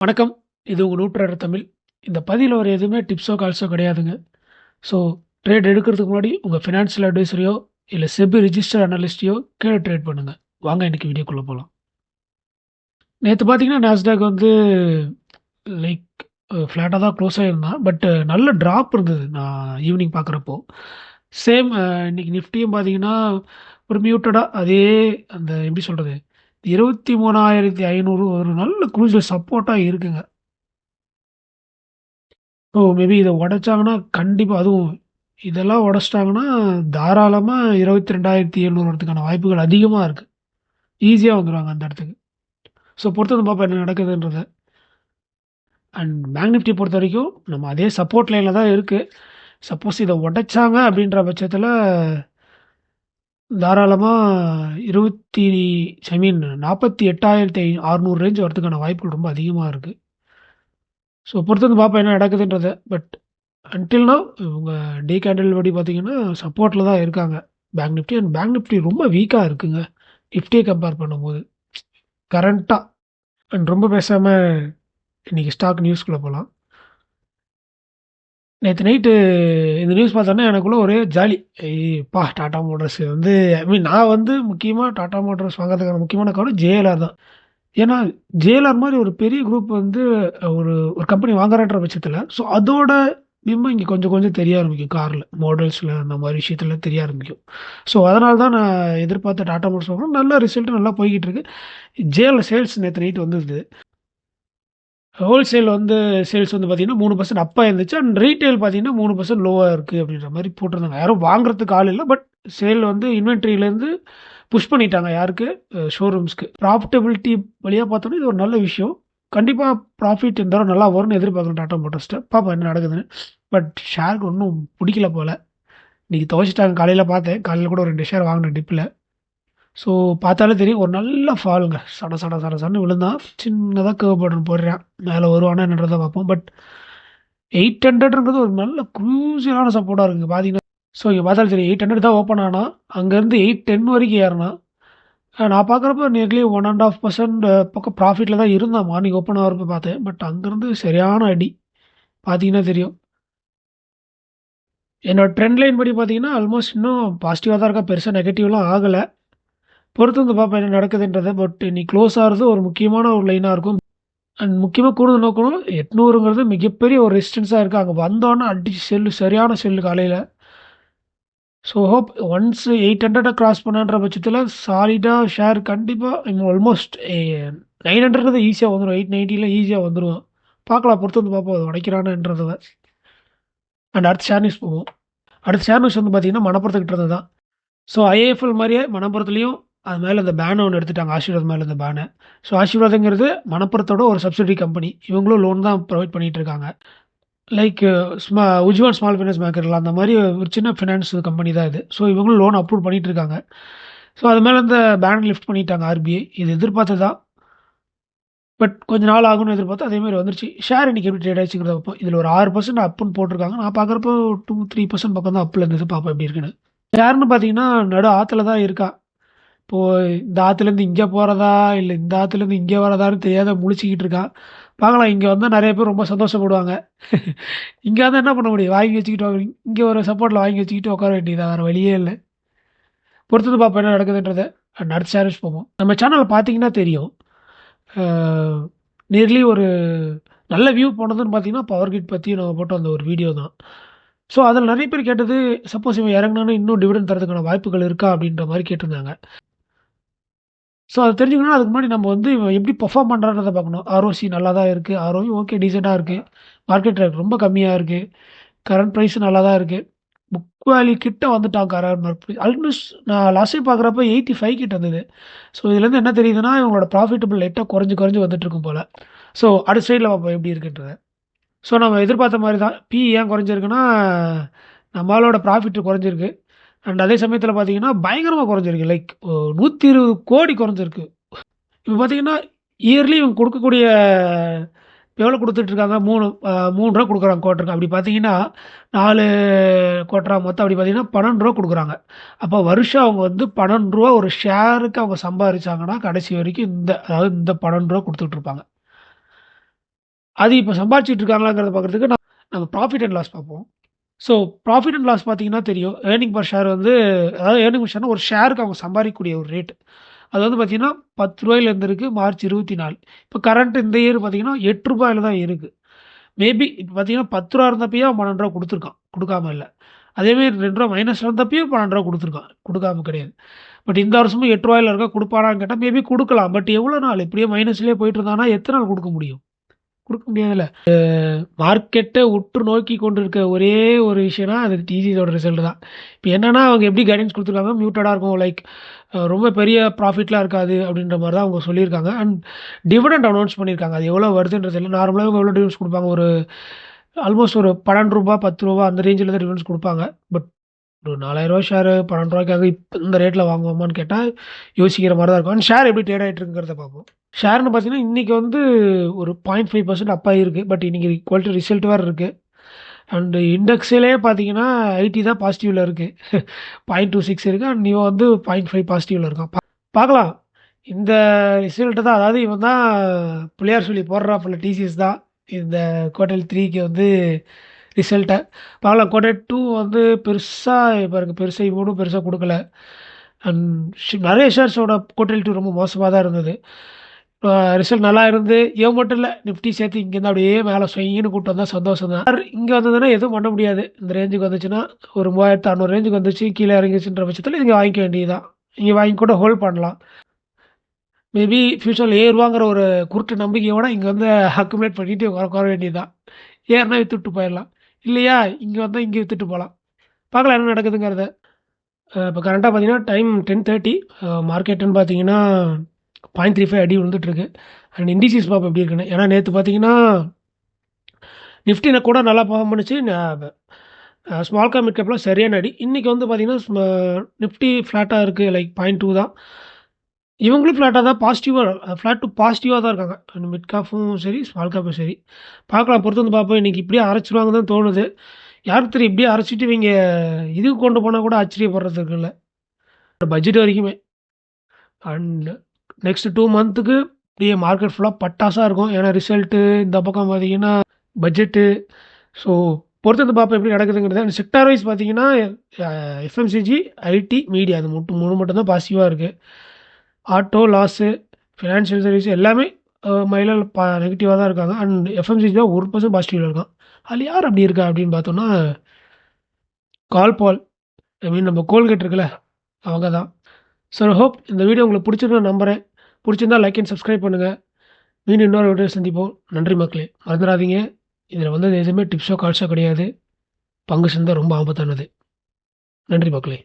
வணக்கம். இது உங்க நூற்றாறு தமிழ். இந்த பதிவுல ஒரு எதுவுமே டிப்ஸோ, கால்ஸோ கிடையாதுங்க. ஸோ ட்ரேட் எடுக்கிறதுக்கு முன்னாடி உங்க ஃபினான்ஷியல் அட்வைசரையோ, இல்ல செபி ரிஜிஸ்டர்ட் அனலிஸ்ட்டையோ கேட்டு ட்ரேட் பண்ணுங்க. வாங்க இன்னைக்கு வீடியோக்குள்ள போலாம். நேத்து பார்த்தீங்கன்னா, நாஸ்டாக் வந்து லைக் ஃப்ளாட்டா தான் க்ளோஸ் ஆயிருந்தான். பட் நல்ல டிராப் இருந்தது. நான் ஈவினிங் பார்க்குறப்போ. சேம் இன்னைக்கு நிஃப்டியும் பார்த்தீங்கன்னா, ஒரு மியூட்டடா அதே அந்த எப்படி சொல்றது? 23,500 ஒரு நல்ல க்ரூஷியல் சப்போர்ட்டா இருக்குங்க. ஓ! மேபி இத உடைச்சாங்கன்னா, கண்டிப்பா அதுவும் இதெல்லாம் உடைச்சிட்டாங்கன்னா, தாராளமா 22,700 வரதுக்கான வாய்ப்புகள் அதிகமா இருக்கு. ஈஸியா வந்துருவாங்க அந்த இடத்துக்கு. ஸோ பொறுத்து வந்து பார்ப்போம் என்ன நடக்குதுன்றத. அண்ட் பேங்க் நிஃப்டி பொறுத்தவரைக்கும், நம்ம அதே சப்போர்ட் லைன்ல தான் இருக்கு. சப்போஸ் இத உடைச்சாங்க அப்படின்ற பட்சத்தில, தாராளமா 20 ஐ மீன் 48,600 ரேஞ்ச் வரதுக்கான வாய்ப்புகள் ரொம்ப அதிகமா இருக்கு. ஸோ பொறுத்து வந்து பார்ப்போம் என்ன நடக்குதுன்றத. பட் அன்டில் நவ் இவங்க டே கேண்டில் படி பார்த்தீங்கன்னா, சப்போர்ட்ல தான் இருக்காங்க. Bank Nifty and bank Nifty ரொம்ப வீக்கா இருக்குங்க. நிஃப்டிய கம்பேர் பண்ணும்போது. கரண்ட்டா அண்ட் ரொம்ப பேசாம இன்னைக்கு ஸ்டாக் நியூஸ்குள்ள போலாம். நேத்து நைட்டு இந்த நியூஸ் பார்த்தோனே எனக்குள்ள ஒரே ஜாலி. எப்பா டாடா மோட்டார்ஸ் வந்து ஐ மீன் நான் வந்து முக்கியமா டாடா மோட்டார்ஸ் வாங்குறதுக்கான முக்கியமான காரணம் ஜேஎல்ஆர் தான். ஏன்னா, ஜேஎல்ஆர் மாரி ஒரு பெரிய குரூப் வந்து ஒரு ஒரு கம்பெனி வாங்குறான்ற பட்சத்தில, ஸோ அதோட பிம்பம் இங்க கொஞ்சம் கொஞ்சம் தெரிய ஆரம்பிக்கும். கார்ல, மாடல்ஸ்ல அந்த மாரி விஷயத்துல தெரிய ஆரம்பிக்கும். ஸோ அதனால தான் நான் எதிர்பார்த்த டாடா மோட்டார்ஸ் வாங்குனேன். நல்ல ரிசல்ட் நல்லா போய்க்கிட்டு இருக்கு. ஜேஎல் சேல்ஸ் நேத்து நைட் வந்தது. ஹோல்சேல் வந்து சேல்ஸ் வந்து பார்த்தீங்கன்னா 3% அப்பா இருந்துச்சு. அண்ட் ரீட்டெயில் பார்த்தீங்கன்னா 3% லோவா இருக்கு அப்படின்ற மாரி போட்டிருந்தாங்க. யாரும் வாங்குறதுக்கு ஆள் இல்ல. பட் சேல் வந்து இன்வென்டரியிலேருந்து புஷ் பண்ணிட்டாங்க. யாருக்கு? ஷோரூம்ஸ்க்கு. ப்ராஃபிட்டபிலிட்டி வழியா பார்த்தோம்னா இது ஒரு நல்ல விஷயம். கண்டிப்பா ப்ராஃபிட் இந்த தடவ நல்லா வரும்னு எதிர்பார்க்குறேன் டாடா மோட்டார்ஸ்ட்ட. பார்ப்போம் என்ன நடக்குதுன்னு. பட் ஷேருக்கு ஒண்ணும் புடிக்கல போல. இன்னைக்கு துவச்சுட்டாங்க. காலையில பார்த்தேன். காலையில கூட ஒரு 2 ஷேர் வாங்கினேன் டிப்ல. ஸோ பார்த்தாலே தெரியும். ஒரு நல்ல ஃபாலுங்க. சட சட சட சடன்னு விழுந்தான். சின்னதா கர்வ் பட்டன் போடுறான். மேல வருவானா என்னன்றத பார்ப்போம். பட் 800ன்றது ஒரு நல்ல க்ரூசியலான சப்போர்ட்டா இருக்குங்க. பார்த்தீங்கன்னா ஸோ இங்க பார்த்தாலும் தெரியும். 800 தான் ஓப்பன் ஆனான். அங்கேருந்து 810 வரைக்கும் ஏறுனான். நான் பார்க்குறப்போ நியர்லி 1 1/2% பக்கம் ப்ராஃபிட்ல தான் இருந்தான். மார்னிங் ஓப்பன் ஆகுறப்ப பார்த்தேன். பட் அங்கேருந்து சரியான அடி. பார்த்தீங்கன்னா தெரியும். என்னோட ட்ரெண்ட் லைன் படி பார்த்தீங்கன்னா, ஆல்மோஸ்ட் இன்னும் பாசிட்டிவா தான் இருக்கா. பெருசா நெகட்டிவ்லாம் ஆகல. பொறுத்து வந்து பார்ப்போம் என்ன நடக்குதுன்றத. பட் இன்னைக்கு க்ளோஸ் ஆகுறது ஒரு முக்கியமான ஒரு லைனா இருக்கும். அண்ட் முக்கியமா கூடுதல் நோக்கணும் 800ங்கிறது மிகப்பெரிய ஒரு ரெசிஸ்டன்ஸா இருக்கு. அங்க வந்தோனே அடிச்சு செல்லு சரியான செல்லு காலையில. ஸோ ஹோப் ஒன்ஸ் 800 கிராஸ் பண்ணான்ற பட்சத்தில சாலிடா ஷேர் கண்டிப்பா ஆல்மோஸ்ட் 900 ஈஸியா வந்துரும். 890ல ஈஸியா வந்துருவான். பார்க்கலாம் பொறுத்து வந்து பார்ப்போம். அது உடைக்கிறானான்றத. அண்ட் அடுத்த ஷேர் நியூஸ் போவோம். அடுத்த ஷேர் நியூஸ் வந்து பார்த்தீங்கன்னா, மணப்புறத்துக்கிட்ட இருந்து தான். ஸோ ஐஏஎஃப்எல் மாரியே மணப்புறத்துலயும் அது மேல இந்த பேன ஒண்ணு எடுத்துட்டாங்க. ஆசீர்வாத் மேல இந்த பேன. ஸோ ஆசீர்வாத்ங்கிறது மணப்புறத்தோட ஒரு சப்சிடரி கம்பெனி. இவங்களும் லோன் தான் புரொவைட் பண்ணிட்டு இருக்காங்க. லைக் உஜ்வான் ஸ்மால் ஃபைனான்ஸ் பேங்க்ல அந்த மாரி ஒரு சின்ன ஃபினான்ஸ் கம்பெனி தான் இது. ஸோ இவங்களும் லோன் அப்ரூவ் பண்ணிட்டு இருக்காங்க. ஸோ அது மேல இந்த பேன் லிஃப்ட் பண்ணிட்டாங்க ஆர்பிஐ. இது எதிர்பார்த்தது தான். பட் கொஞ்ச நாள் ஆகும்னு எதிர்பார்த்தா அதே மாரி வந்துருச்சு. ஷேர் இன்னைக்கு எப்படி ட்ரேட் ஆச்சுங்கிறத பார்ப்போம். இதுல ஒரு 6% அப்ன்னு போட்டிருக்காங்க. நான் பார்க்குறப்போ 2, 3% பக்கம் தான் அப்ல இருந்தது. பார்ப்போம் எப்படி இருக்குன்னு. ஷேர்ன்னு பார்த்தீங்கன்னா, நடு ஆத்துல தான் இருக்கா. இப்போ இந்த ஆத்துலேருந்து இங்க போறதா, இல்ல இந்த ஆத்துலேருந்து இங்க வரதான்னு தெரியாத முழிச்சுக்கிட்டு இருக்கான். பார்க்கலாம் இங்க வந்தா நெறைய பேர் ரொம்ப சந்தோஷப்படுவாங்க. இங்க வந்தா என்ன பண்ண முடியும்? வாங்கி வச்சுக்கிட்டு இங்க ஒரு சப்போர்ட்ல வாங்கி வச்சுக்கிட்டு உட்கார வேண்டியது தான். வேற வழியே இல்ல. பொறுத்து வந்து பார்ப்போம் என்ன நடக்குதுன்றத. அண்ட் அடுத்த ஷேர்ஸ் போவோம். நம்ம சேனல பார்த்தீங்கன்னா தெரியும். அ நியர்லி ஒரு நல்ல வியூ போனதுன்னு பார்த்தீங்கன்னா, பவர் கிரிட் பத்தி நம்ம போட்ட அந்த ஒரு வீடியோ தான். ஸோ அதில நெறைய பேர் கேட்டது, சப்போஸ் இவன் இறங்குனானா இன்னும் டிவிடெண்ட் தர்றதுக்கான வாய்ப்புகள் இருக்கா? அப்படின்ற மாரி கேட்டிருந்தாங்க. ஸோ அது தெரிஞ்சுக்கணும்னா, அதுக்கு முன்னாடி நம்ம வந்து இவன் எப்படி பெர்ஃபார்ம் பண்றான்றத பார்க்கணும். ஆர்ஓசி நல்லா தான் இருக்கு. ஆர்ஓஇ ஓகே டீசென்ட்டா இருக்கு. மார்க்கெட் ரேட் ரொம்ப கம்மியா இருக்கு. கரண்ட் பிரைஸ் நல்லா தான் இருக்கு. புக் வேல்யூ கிட்ட வந்துட்டான் கரண்ட் மார்க்கெட். ஆல்மோஸ்ட் நான் லாஸ்ட் டைம் பார்க்குறப்ப 85 கிட்ட இருந்தது. ஸோ இதுலேருந்து என்ன தெரியுதுன்னா, இவங்களோட ப்ராஃபிட்டபிள் லைட்டா குறைஞ்சு குறைஞ்சு வந்துட்டுருக்கும் போல. ஸோ அடுத்த ஸ்லைட்ல பார்ப்போம் எப்படி இருக்குன்றத. ஸோ நம்ம எதிர்பார்த்த மாரி தான். பிஇ ஏன் குறைஞ்சிருக்குன்னா, நம்ம ஆளோட ப்ராஃபிட் குறைஞ்சிருக்கு. அண்ட் அதே சமயத்தில பார்த்தீங்கன்னா, பயங்கரமா குறைஞ்சிருக்கு. லைக் 120,00,00,000 குறைஞ்சிருக்கு. இப்ப பார்த்தீங்கன்னா, இயர்லி இவங்க குடுக்கக்கூடிய எவ்வளோ குடுத்துட்டு இருக்காங்க? 3 ரூ. குடுக்குறாங்க குவார்ட்டருக்கு. அப்படி பார்த்தீங்கன்னா, 4 குவார்ட்டரா மொத்தம் அப்படி பார்த்தீங்கன்னா, ரூ. 12 குடுக்குறாங்க. அப்ப வருஷம் அவங்க வந்து ரூ. 12 ஒரு ஷேருக்கு அவங்க சம்பாரிச்சாங்கன்னா, கடைசி வரைக்கும் அதாவது இந்த ரூ. 12 குடுத்துட்டு இருப்பாங்க. அது இப்போ சம்பாதிச்சுட்டு இருக்காங்களாங்கிறத பார்க்குறதுக்கு நம்ம ப்ராஃபிட் அண்ட் லாஸ் பார்ப்போம். ஸோ ப்ராஃபிட் அண்ட் லாஸ் பார்த்தீங்கன்னா தெரியும். ஏர்னிங் பர் ஷேர் வந்து அதாவது ஏர்னிங் பர் ஷேர்னா ஒரு ஷேருக்கு அவங்க சம்பாதிக்கக்கூடிய ஒரு ரேட். அது வந்து பார்த்தீங்கன்னா ரூ. 10 இருக்கு மார்ச் 24. இப்போ கரண்ட் இந்த இயர் பார்த்தீங்கன்னா ரூ. 8 தான் இருக்கு. மேபி இப்போ பார்த்தீங்கன்னா ரூ. 10 இருந்தப்பயே அவன் ரூ. 12 குடுத்துருக்கான். குடுக்காம இல்ல. அதேமாரி ரூ. 2 மைனஸ்ல இருந்தப்பயும் ரூ. 12 குடுத்துருக்கான். குடுக்காம கிடையாது. பட் இந்த வருஷமும் ரூ. 8 இருக்கா குடுப்பானான்னு கேட்டா மேபி குடுக்கலாம். பட் எவ்வளோ நாள் இப்படியே மைனஸ்லயே போயிட்டு இருந்தான்னா எத்தன நாள் குடுக்க முடியும்? குடுக்க முடியாதுல்ல. மார்க்கெட்டை உற்று நோக்கி கொண்டிருக்க ஒரே ஒரு விஷயம்னா அது டிசிஎஸோட ரிசல்ட் தான். இப்போ என்னன்னா அவங்க எப்படி கைடன்ஸ் கொடுத்துருக்காங்க மியூட்டடாக இருக்கும் லைக் ரொம்ப பெரிய ப்ராஃபிட்லாம் இருக்காது அப்படின்ற மாதிரி தான் அவங்க சொல்லியிருக்காங்க. அண்ட் டிவிடெண்ட் அனௌன்ஸ் பண்ணியிருக்காங்க. அது எவ்வளோ வருதுன்றது இல்லை. நார்மலாக இவங்க எவ்வளோ டிவிடெண்ட்ஸ் கொடுப்பாங்க ஒரு ஆல்மோஸ்ட் ஒரு ரூ. 12 ரூ. 10 அந்த ரேஞ்சில் தான் டிவிடெண்ட்ஸ் கொடுப்பாங்க. பட் ஒரு ரூ. 4000 ஷேர் ரூ. 12 இப்போ இந்த ரேட்டில் வாங்குவோமான்னு கேட்டால் யோசிக்கிற மாதிரி தான் இருக்கும். அண்ட் ஷேர் எப்படி ட்ரேட் ஆகிட்டு இருக்குங்கிறத பார்ப்போம். ஷேர்னு பார்த்தீங்கன்னா இன்றைக்கி வந்து ஒரு 0.5% அப் ஆகிருக்கு. பட் இன்றைக்கி குவாலிட்டி ரிசல்ட் வேறு இருக்குது. அண்டு இண்டெக்ஸிலே பார்த்தீங்கன்னா ஐடி தான் பாசிட்டிவில் இருக்குது. 0.26 இருக்குது. அண்ட் இவன் வந்து 0.5 பாசிட்டிவில் இருக்கான். பார்க்கலாம். இந்த ரிசல்ட்டு தான் அதாவது இவன் தான் பிள்ளையார் சொல்லி போடுறாப்புல டிசிஎஸ் தான் இந்த குவார்டர் 3க்கு வந்து ரிசல்ட்டை பார்க்கலாம். குவார்டர் 2 வந்து பெருசாக பாருங்க பெருசாக இவனும் பெருசாக கொடுக்கல. அண்ட் நிறைய ஷேர்ஸோட குவார்டர் 2 ரொம்ப மோசமாக தான் இருந்தது. ரிசல்ட் நல்லா இருந்து இவன் மட்டும் இல்லை நிஃப்டி சேர்த்து இங்கேருந்து அப்படியே மேலே ஸ்வைங்கன்னு கூப்பிட்டு வந்தால் சந்தோஷம் தான். இங்கே வந்ததுன்னா எதுவும் பண்ண முடியாது. இந்த ரேஞ்சுக்கு வந்துச்சுன்னா ஒரு 3600 ரேஞ்சுக்கு வந்துச்சு கீழே இறங்கிச்சுன்ற பட்சத்தில் இங்கே வாங்கிக்க வேண்டியதுதான். இங்கே வாங்கி கூட ஹோல்ட் பண்ணலாம். மேபி ஃப்யூச்சரில் ஏறுவாங்கிற ஒரு குருட்டு நம்பிக்கையோட இங்கே வந்து அக்குமுலேட் பண்ணிட்டு வர வேண்டியது தான். ஏறுனா வித்துட்டு போயிடலாம். இல்லையா இங்கே வந்தால் இங்கே வித்துட்டு போகலாம். பார்க்கலாம் என்ன நடக்குதுங்கிறத. இப்போ கரண்ட்டாக பார்த்தீங்கன்னா டைம் 10:30 மார்க்கெட்டுன்னு பார்த்தீங்கன்னா 0.35 அடி விழுந்துட்டுருக்கு. அண்ட் இண்டிசிஸ் பார்ப்போம் எப்படி இருக்குன்னு. ஏன்னா நேற்று பார்த்தீங்கன்னா நிஃப்டியில் கூட நல்லா பர்ஃபார்ம் பண்ணிச்சு. ஸ்மால் கேப் மிட் கேப்லாம் சரியான அடி. இன்றைக்கி வந்து பார்த்தீங்கன்னா நிஃப்டி ஃப்ளாட்டாக இருக்குது லைக் 0.2 தான். இவங்களும் ஃப்ளாட்டாக தான் பாசிட்டிவாக ஃப்ளாட் டு பாசிட்டிவாக தான் இருக்காங்க. மிட் கேப்பும் சரி ஸ்மால் கேப்பும் சரி. பார்க்கலாம் பொறுத்து வந்து பார்ப்போம். இன்றைக்கி இப்படியே அரைச்சிடுவாங்க தான் தோணுது. யாருக்கு தெரியும் இப்படியே அரைச்சிட்டு இவங்க இதுக்கு கொண்டு போனால் கூட ஆச்சரியப்படுறதுக்கு இல்லை. பட்ஜெட் வரைக்குமே. அண்ட் நெக்ஸ்ட் 2 மந்த்துக்கு இப்படியே மார்க்கெட் ஃபுல்லாக பட்டாசாக இருக்கும். ஏன்னா ரிசல்ட்டு இந்த பக்கம் பார்த்தீங்கன்னா பட்ஜெட்டு. ஸோ பொறுத்து வந்து பார்ப்போம் எப்படி நடக்குதுங்கிறது. அண்ட் செக்டார் வைஸ் பார்த்தீங்கன்னா எஃப்எம்சிஜி ஐடி மீடியா அது மட்டும் தான் பாசிட்டிவாக இருக்குது. ஆட்டோ லாஸு ஃபினான்ஷியல் சர்வீஸ் எல்லாமே மைலில் நெகட்டிவாக தான் இருக்காங்க. அண்ட் எஃப்எம்சிஜி தான் 1% பாசிட்டிவில் இருக்கான். அதில் யார் அப்படி இருக்கா அப்படின்னு பார்த்தோன்னா கால்பால் ஐ மீன் நம்ம கோல்கேட் இருக்குல்ல அவங்க தான். ஸோ ஹோப் இந்த வீடியோ உங்களுக்கு பிடிச்சிருன்னு நம்புகிறேன். பிடிச்சிருந்தா லைக் அண்ட் சப்ஸ்கிரைப் பண்ணுங்கள். மீண்டும் இன்னொரு வீடியோ சந்திப்போம். நன்றி மக்களே. மறந்துடாதீங்க இதில் வந்து எதுவுமே டிப்ஸோ கால்ஸோ கிடையாது. பங்கு சந்தை ரொம்ப ஆபத்தானது. நன்றி மக்களே.